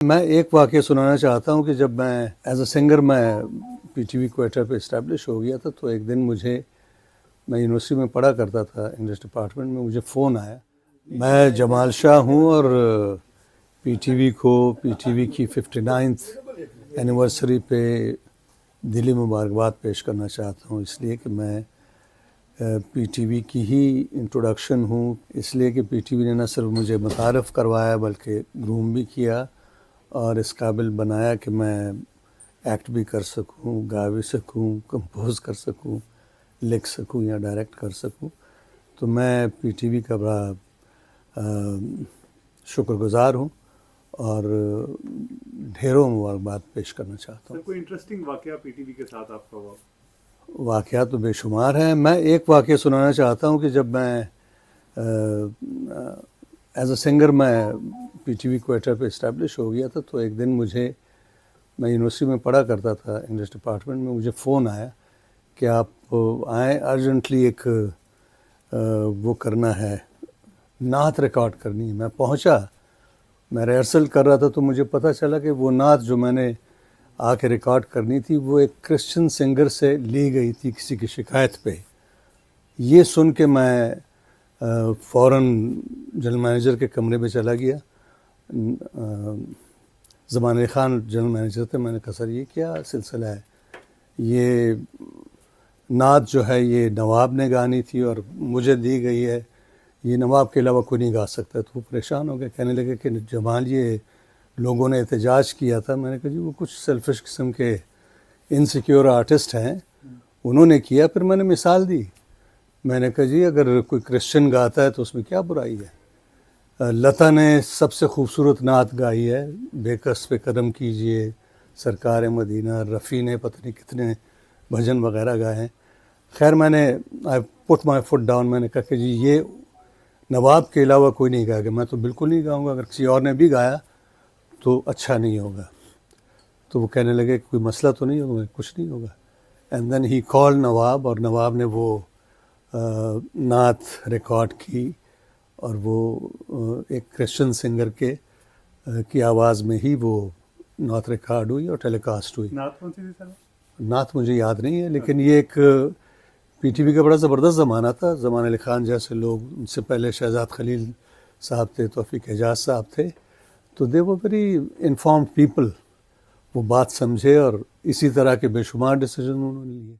میں ایک واقعہ سنانا چاہتا ہوں کہ جب میں ایز اے سنگر میں پی ٹی وی کوئٹہ پہ اسٹیبلش ہو گیا تھا تو ایک دن میں یونیورسٹی میں پڑھا کرتا تھا انگلش ڈپارٹمنٹ میں، مجھے فون آیا. میں جمال شاہ ہوں اور پی ٹی وی کی 59th اینیورسری پہ دلی مبارکباد پیش کرنا چاہتا ہوں، اس لیے کہ میں پی ٹی وی کی ہی انٹروڈکشن ہوں، اس لیے کہ پی ٹی وی نے نہ صرف مجھے متعارف کروایا بلکہ گروم بھی کیا اور اس قابل بنایا کہ میں ایکٹ بھی کر سکوں، گا بھی سکوں، کمپوز کر سکوں، لکھ سکوں یا ڈائریکٹ کر سکوں. تو میں پی ٹی وی کا بڑا شکر گزار ہوں اور ڈھیروں مبارکباد پیش کرنا چاہتا ہوں. کوئی انٹرسٹنگ واقعہ پی ٹی وی کے ساتھ آپ کا ہوا؟ واقعات تو بے شمار ہیں. میں ایک واقعہ سنانا چاہتا ہوں کہ جب میں ایز اے سنگر میں پی ٹی وی کوئٹہ پہ اسٹیبلش ہو گیا تھا تو ایک دن میں یونیورسٹی میں پڑھا کرتا تھا انگلش ڈپارٹمنٹ میں، مجھے فون آیا کہ آپ آئیں، ارجنٹلی ایک وہ کرنا ہے، نعت ریکارڈ کرنی ہے. میں پہنچا، میں ریہرسل کر رہا تھا تو مجھے پتہ چلا کہ وہ نعت جو میں نے آ کے ریکارڈ کرنی تھی وہ ایک کرسچن سنگر سے لی گئی تھی کسی کی شکایت پہ. یہ سن کے میں فوراً جنرل مینیجر کے کمرے میں چلا گیا. زمان علی خان جنرل مینیجر تھے. میں نے کہا سر یہ کیا سلسلہ ہے، یہ نعت جو ہے یہ نواب نے گانی تھی اور مجھے دی گئی ہے، یہ نواب کے علاوہ کوئی نہیں گا سکتا. تو وہ پریشان ہو گیا، کہنے لگے کہ جمال یہ لوگوں نے احتجاج کیا تھا. میں نے کہا جی وہ کچھ سیلفش قسم کے انسیکیور آرٹسٹ ہیں، انہوں نے کیا. پھر میں نے مثال دی، میں نے کہا جی اگر کوئی کرسچن گاتا ہے تو اس میں کیا برائی ہے. لتا نے سب سے خوبصورت نعت گائی ہے، بے کس پہ قدم کیجئے سرکار مدینہ. رفیع نے پتہ نہیں کتنے بھجن وغیرہ گائے ہیں. خیر میں نے آئی پٹ مائی فٹ ڈاؤن. میں نے کہا کہ جی یہ نواب کے علاوہ کوئی نہیں گائے گا. میں تو بالکل نہیں گاؤں گا، اگر کسی اور نے بھی گایا تو اچھا نہیں ہوگا. تو وہ کہنے لگے کہ کوئی مسئلہ تو نہیں ہوگا. کچھ نہیں ہوگا. اینڈ دین ہی کال نواب، اور نواب نے وہ نعت ریکارڈ کی اور وہ ایک کرسچن سنگر کی آواز میں ہی وہ نعت ریکارڈ ہوئی اور ٹیلی کاسٹ ہوئی. نعت کون سی تھی سر؟ نعت مجھے یاد نہیں ہے، لیکن یہ ایک پی ٹی وی کا بڑا زبردست زمانہ تھا. زمان علی خان جیسے لوگ، ان سے پہلے شہزاد خلیل صاحب تھے، توفیق حجاز صاحب تھے. تو دے وہ ویری انفارمڈ پیپل. وہ بات سمجھے اور اسی طرح کے بے شمار ڈیسیجن انہوں نے لیے.